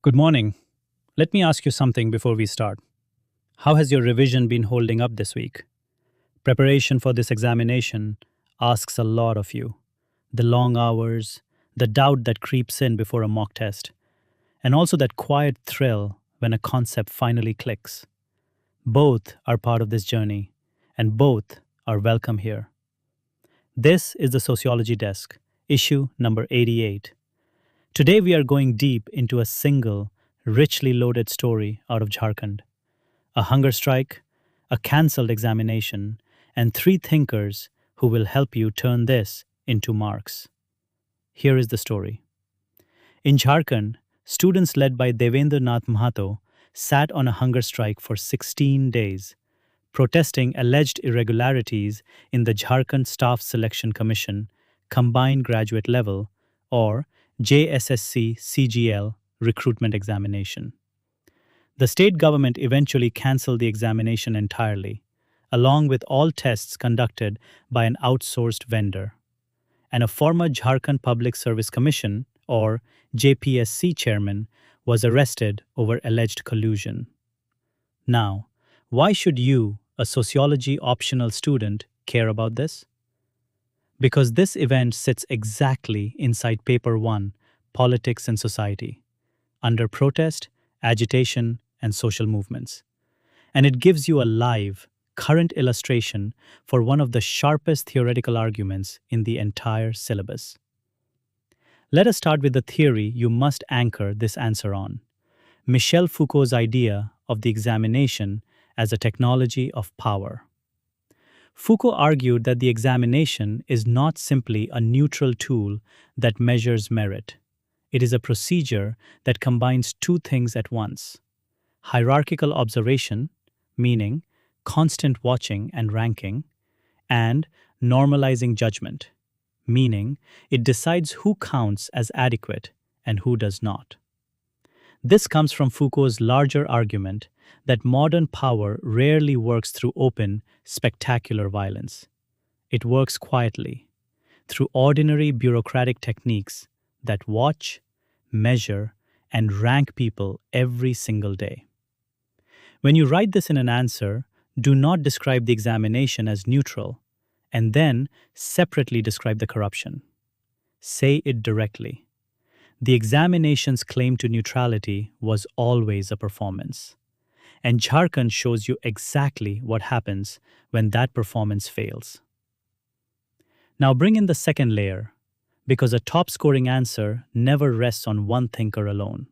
Good morning. Let me ask you something before we start. How has your revision been holding up this week? Preparation for this examination asks a lot of you. The long hours, the doubt that creeps in before a mock test, and also that quiet thrill when a concept finally clicks. Both are part of this journey, and both are welcome here. This is the Sociology Desk, issue number 88. Today we are going deep into a single, richly loaded story out of Jharkhand. A hunger strike, a cancelled examination, and three thinkers who will help you turn this into marks. Here is the story. In Jharkhand, students led by Devendra Nath Mahto sat on a hunger strike for 16 days, protesting alleged irregularities in the Jharkhand Staff Selection Commission Combined Graduate Level, or JSSC-CGL recruitment examination. The state government eventually cancelled the examination entirely, along with all tests conducted by an outsourced vendor. And a former Jharkhand Public Service Commission, or JPSC chairman, was arrested over alleged collusion. Now, why should you, a sociology optional student, care about this? Because this event sits exactly inside Paper 1, Politics and Society, under protest, agitation, and social movements. And it gives you a live, current illustration for one of the sharpest theoretical arguments in the entire syllabus. Let us start with the theory you must anchor this answer on: Michel Foucault's idea of the examination as a technology of power. Foucault argued that the examination is not simply a neutral tool that measures merit. It is a procedure that combines two things at once: hierarchical observation, meaning constant watching and ranking, and normalizing judgment, meaning it decides who counts as adequate and who does not. This comes from Foucault's larger argument that modern power rarely works through open, spectacular violence. It works quietly, through ordinary bureaucratic techniques that watch, measure, and rank people every single day. When you write this in an answer, do not describe the examination as neutral, and then separately describe the corruption. Say it directly. The examination's claim to neutrality was always a performance. And Jharkhand shows you exactly what happens when that performance fails. Now bring in the second layer, because a top-scoring answer never rests on one thinker alone.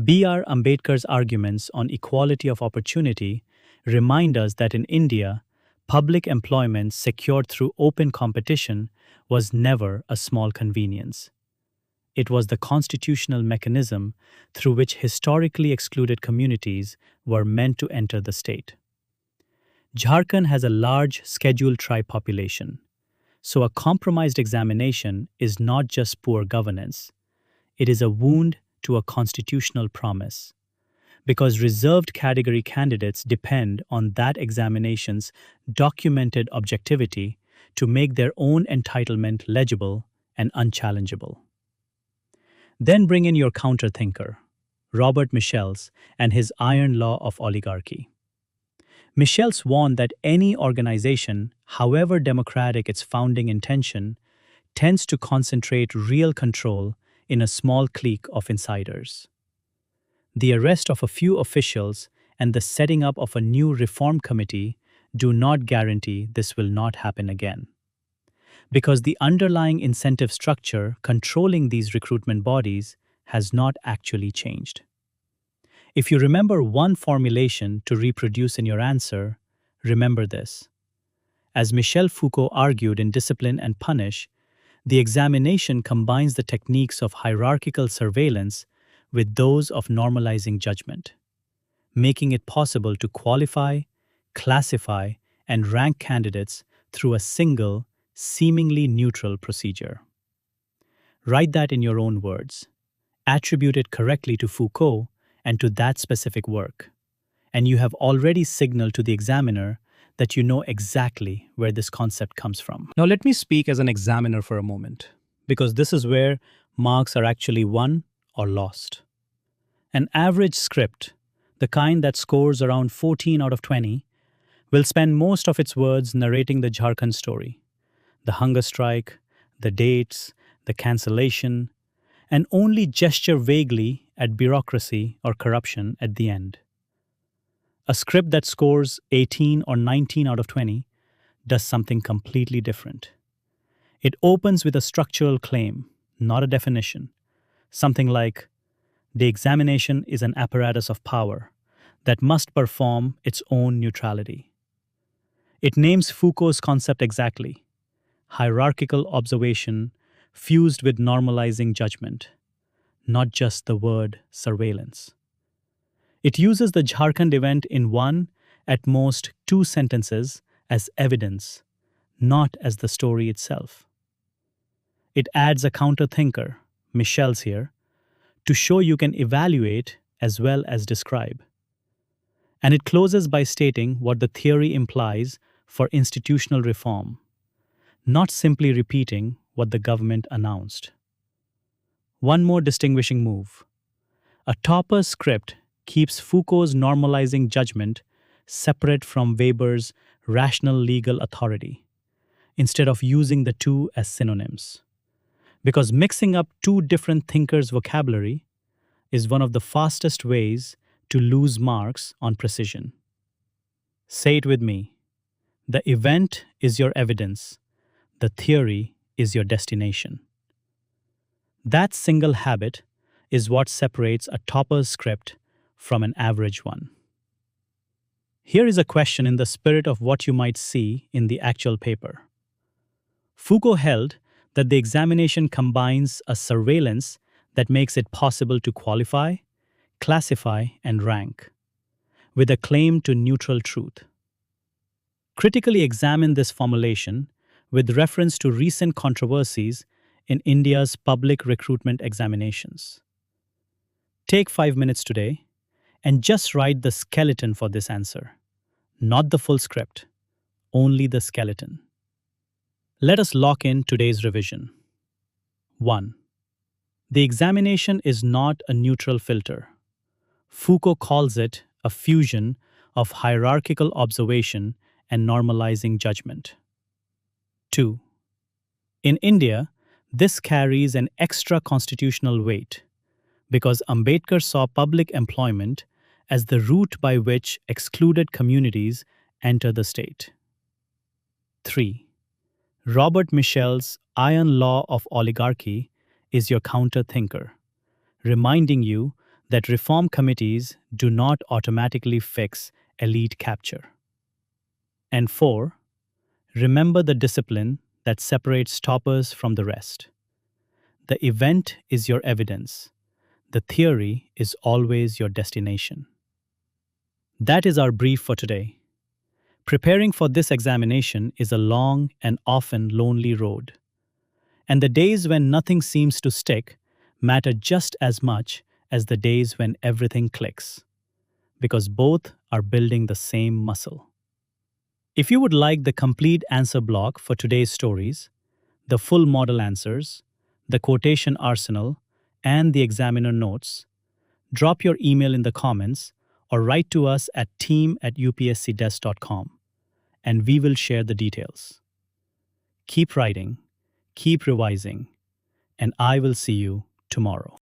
B.R. Ambedkar's arguments on equality of opportunity remind us that in India, public employment secured through open competition was never a small convenience. It was the constitutional mechanism through which historically excluded communities were meant to enter the state. Jharkhand has a large scheduled tribe population, so a compromised examination is not just poor governance, it is a wound to a constitutional promise. Because reserved category candidates depend on that examination's documented objectivity to make their own entitlement legible and unchallengeable. Then bring in your counterthinker, Robert Michels, and his iron law of oligarchy. Michels warned that any organization, however democratic its founding intention, tends to concentrate real control in a small clique of insiders. The arrest of a few officials and the setting up of a new reform committee do not guarantee this will not happen again. Because the underlying incentive structure controlling these recruitment bodies has not actually changed. If you remember one formulation to reproduce in your answer, remember this. As Michel Foucault argued in Discipline and Punish, the examination combines the techniques of hierarchical surveillance with those of normalizing judgment, making it possible to qualify, classify, and rank candidates through a single, seemingly neutral procedure. Write that in your own words. Attribute it correctly to Foucault and to that specific work, and you have already signaled to the examiner that you know exactly where this concept comes from. Now let me speak as an examiner for a moment, because this is where marks are actually won or lost. An average script, the kind that scores around 14 out of 20, will spend most of its words narrating the Jharkhand story, the hunger strike, the dates, the cancellation, and only gesture vaguely at bureaucracy or corruption at the end. A script that scores 18 or 19 out of 20 does something completely different. It opens with a structural claim, not a definition. Something like, the examination is an apparatus of power that must perform its own neutrality. It names Foucault's concept exactly: hierarchical observation fused with normalizing judgment, not just the word surveillance. It uses the Jharkhand event in one, at most two sentences as evidence, not as the story itself. It adds a counterthinker, Michels here, to show you can evaluate as well as describe. And it closes by stating what the theory implies for institutional reform, not simply repeating what the government announced. One more distinguishing move. A topper's script keeps Foucault's normalizing judgment separate from Weber's rational legal authority, instead of using the two as synonyms. Because mixing up two different thinkers' vocabulary is one of the fastest ways to lose marks on precision. Say it with me. The event is your evidence. The theory is your destination. That single habit is what separates a topper's script from an average one. Here is a question in the spirit of what you might see in the actual paper. Foucault held that the examination combines a surveillance that makes it possible to qualify, classify, and rank, with a claim to neutral truth. Critically examine this formulation with reference to recent controversies in India's public recruitment examinations. Take 5 minutes today and just write the skeleton for this answer, not the full script, only the skeleton. Let us lock in today's revision. 1. The examination is not a neutral filter. Foucault calls it a fusion of hierarchical observation and normalizing judgment. 2. In India, this carries an extra constitutional weight because Ambedkar saw public employment as the route by which excluded communities enter the state. 3. Robert Michels' iron law of oligarchy is your counter-thinker, reminding you that reform committees do not automatically fix elite capture. And 4. Remember the discipline that separates toppers from the rest. The event is your evidence. The theory is always your destination. That is our brief for today. Preparing for this examination is a long and often lonely road. And the days when nothing seems to stick matter just as much as the days when everything clicks, because both are building the same muscle. If you would like the complete answer block for today's stories, the full model answers, the quotation arsenal, and the examiner notes, drop your email in the comments or write to us at team@upscdesk.com, and we will share the details. Keep writing, keep revising, and I will see you tomorrow.